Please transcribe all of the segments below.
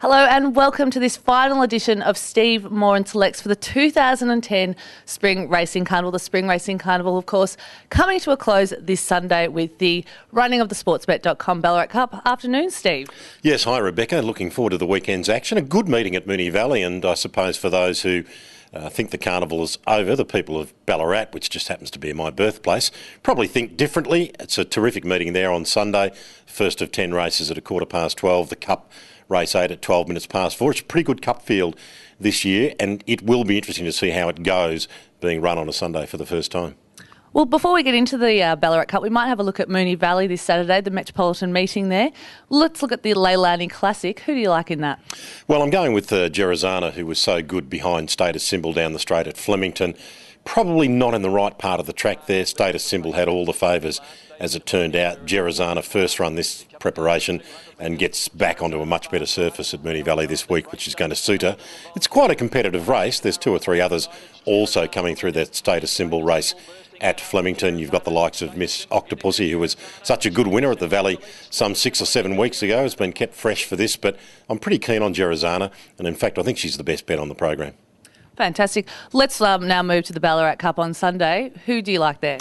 Hello and welcome to this final edition of Steve Moran Selects for the 2010 Spring Racing Carnival. The Spring Racing Carnival, of course, coming to a close this Sunday with the running of the sportsbet.com Ballarat Cup. Afternoon, Steve. Yes, hi Rebecca. Looking forward to the weekend's action. A good meeting at Moonee Valley, and I suppose for those who think the carnival is over, the people of Ballarat, which just happens to be my birthplace, probably think differently. It's a terrific meeting there on Sunday. First of 10 races at 12:15. The Cup race 8 at 12 minutes past 4. It's a pretty good cup field this year, and it will be interesting to see how it goes being run on a Sunday for the first time. Well, before we get into the Ballarat Cup, we might have a look at Moonee Valley this Saturday, the Metropolitan meeting there. Let's look at the Leilani Classic. Who do you like in that? Well, I'm going with Gerizana, who was so good behind Status Symbol down the straight at Flemington. Probably not in the right part of the track there. Status Symbol had all the favours as it turned out. Gerizana first run this preparation and gets back onto a much better surface at Moonee Valley this week, which is going to suit her. It's quite a competitive race. There's 2 or 3 others also coming through that Status Symbol race at Flemington. You've got the likes of Miss Octopussy, who was such a good winner at the Valley some 6 or 7 weeks ago, has been kept fresh for this, but I'm pretty keen on Gerizana, and in fact I think she's the best bet on the program. Fantastic. Let's now move to the Ballarat Cup on Sunday. Who do you like there?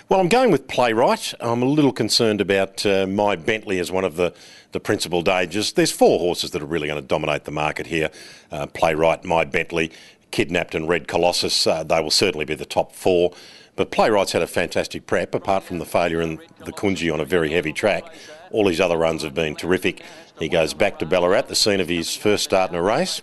Well, I'm going with Playwright. I'm a little concerned about My Bentley as one of the principal dangers. There's 4 horses that are really going to dominate the market here. Playwright, My Bentley, Kidnapped and Red Colossus. They will certainly be the top 4. But Playwright's had a fantastic prep, apart from the failure in the Kunji on a very heavy track. All his other runs have been terrific. He goes back to Ballarat, the scene of his first start in a race,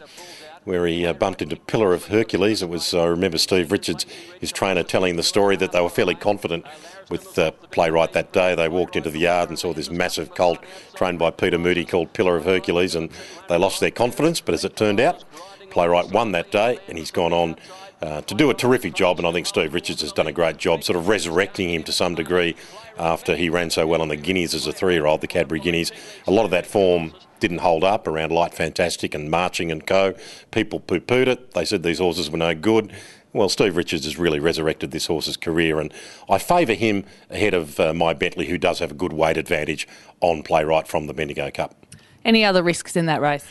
where he bumped into Pillar of Hercules. It was, I remember Steve Richards, his trainer, telling the story that they were fairly confident with Playwright that day. They walked into the yard and saw this massive colt trained by Peter Moody called Pillar of Hercules, and they lost their confidence. But as it turned out, Playwright won that day, and he's gone on to do a terrific job, and I think Steve Richards has done a great job sort of resurrecting him to some degree after he ran so well on the Guineas as a 3-year-old, the Cadbury Guineas. A lot of that form didn't hold up around Light Fantastic and Marching and Co. People poo-pooed it. They said these horses were no good. Well, Steve Richards has really resurrected this horse's career, and I favour him ahead of My Bentley, who does have a good weight advantage on Playwright from the Bendigo Cup. Any other risks in that race?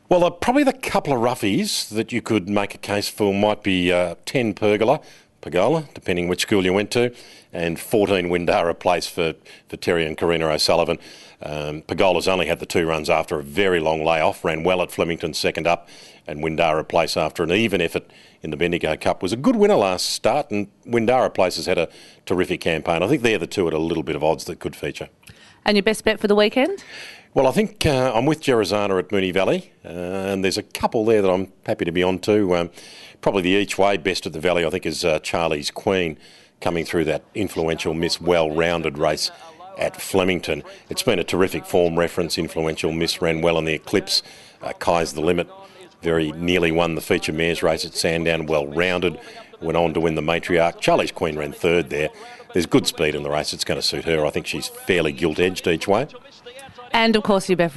Well, probably the couple of roughies that you could make a case for might be 10 Pergola, depending which school you went to, and 14 Windara Place for Terry and Karina O'Sullivan. Pergola's only had the 2 runs after a very long layoff, ran well at Flemington second up, and Windara Place after an even effort in the Bendigo Cup was a good winner last start, and Windara Place has had a terrific campaign. I think they're the 2 at a little bit of odds that could feature. And your best bet for the weekend? Well, I think I'm with Gerizana at Moonee Valley, and there's a couple there that I'm happy to be on to. Probably the each way best at the Valley, I think, is Charlie's Queen, coming through that influential Miss Well-Rounded race at Flemington. It's been a terrific form reference. Influential Miss ran well in the Eclipse. Kai's the Limit very nearly won the feature mares race at Sandown. Well-rounded, went on to win the Matriarch. Charlie's Queen ran 3rd there. There's good speed in the race. It's going to suit her. I think she's fairly gilt-edged each way. And, of course, your best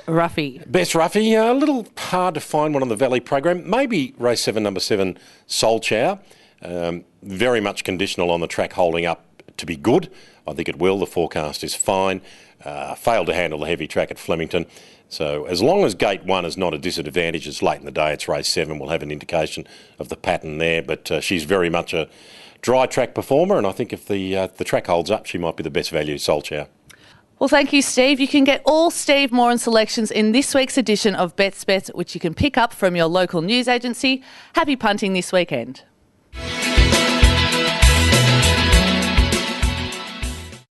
roughie. Best roughie, a little hard to find one on the Valley program. Maybe race 7, number 7, Soul Chow. Very much conditional on the track holding up to be good. I think it will. The forecast is fine. Failed to handle the heavy track at Flemington. So as long as gate 1 is not a disadvantage, it's late in the day, it's race 7. We'll have an indication of the pattern there. But she's very much a dry track performer, and I think if the track holds up, she might be the best value, Soul Chow. Well, thank you, Steve. You can get all Steve Moran selections in this week's edition of Bets Bet, which you can pick up from your local news agency. Happy punting this weekend.